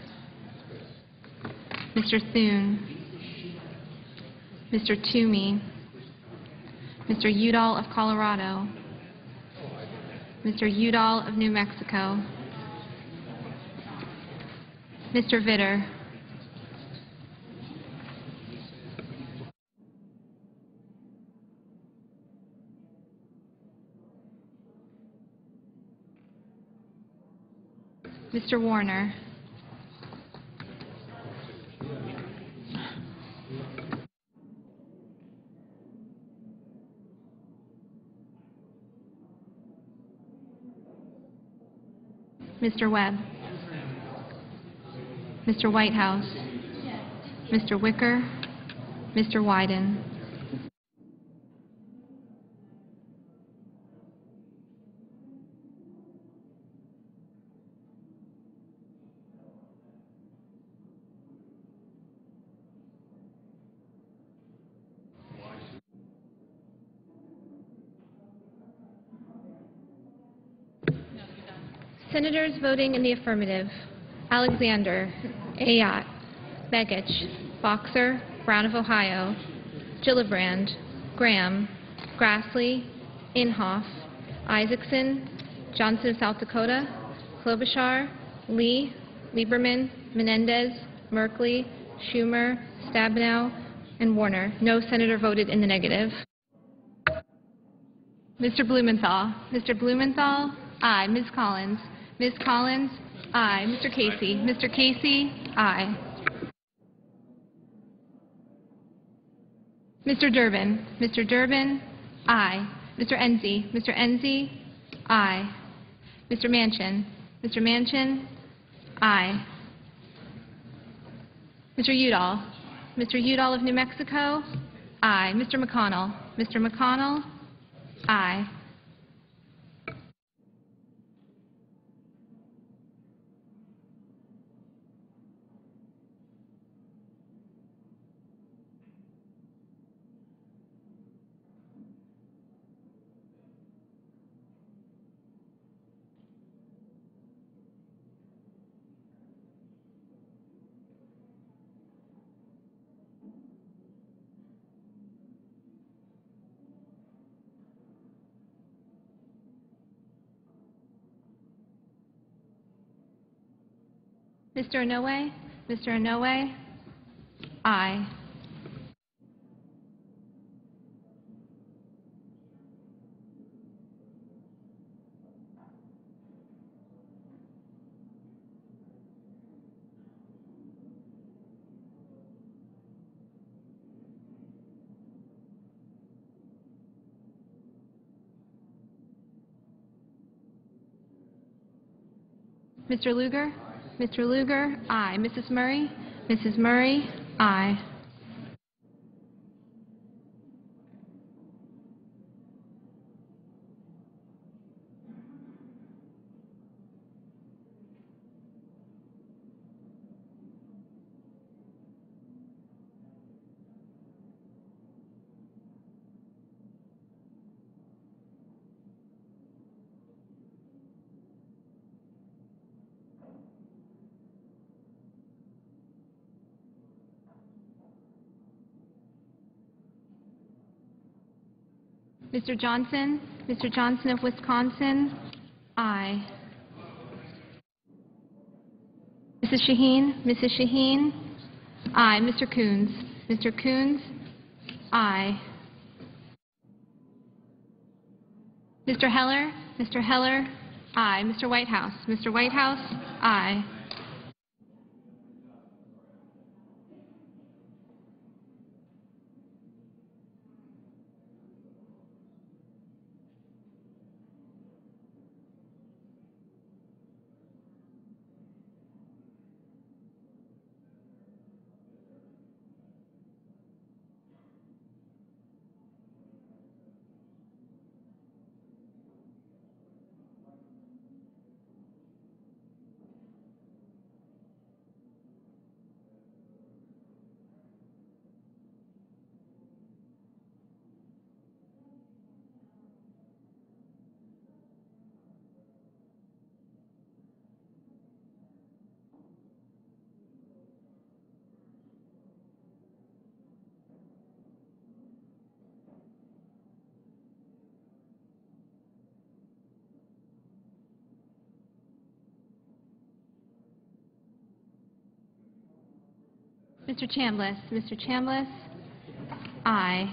Mr. Thune. Mr. Toomey. Mr. Udall of Colorado. Mr. Udall of New Mexico. Mr. Vitter. Mr. Warner. Mr. Webb. Mr. Whitehouse. Mr. Wicker. Mr. Wyden. Senators voting in the affirmative: Alexander, Ayotte, Begich, Boxer, Brown of Ohio, Gillibrand, Graham, Grassley, Inhofe, Isaacson, Johnson of South Dakota, Klobuchar, Lee, Lieberman, Menendez, Merkley, Schumer, Stabenow, and Warner. No senator voted in the negative. Mr. Blumenthal. Mr. Blumenthal, aye. Ms. Collins. Ms. Collins, aye. Mr. Casey. Mr. Casey, aye. Mr. Durbin. Mr. Durbin, aye. Mr. Enzi. Mr. Enzi, aye. Mr. Manchin. Mr. Manchin, aye. Mr. Udall. Mr. Udall of New Mexico, aye. Mr. McConnell. Mr. McConnell, aye. Mr. Inouye? Mr. Inouye? Aye. Mr. Lugar? Mr. Lugar, aye. Mrs. Murray? Mrs. Murray, aye. Mr. Johnson? Mr. Johnson of Wisconsin? Aye. Mrs. Shaheen? Mrs. Shaheen? Aye. Mr. Coons? Mr. Coons? Aye. Mr. Heller? Mr. Heller? Aye. Mr. Whitehouse? Mr. Whitehouse? Aye. Mr. Chambliss? Mr. Chambliss? Aye.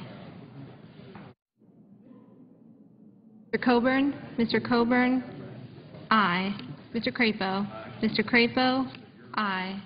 Mr. Coburn? Mr. Coburn? Aye. Mr. Crapo? Mr. Crapo? Aye.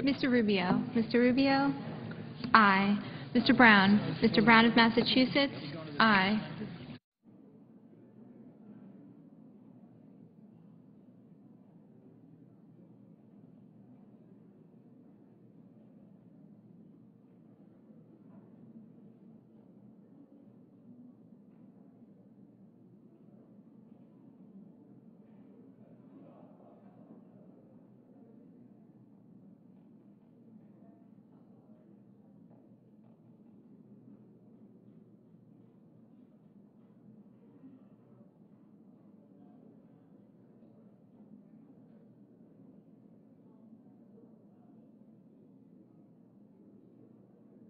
Mr. Rubio? Mr. Rubio? Aye. Mr. Brown? Mr. Brown of Massachusetts? Aye.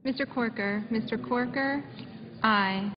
Mr. Corker? Mr. Corker? Aye.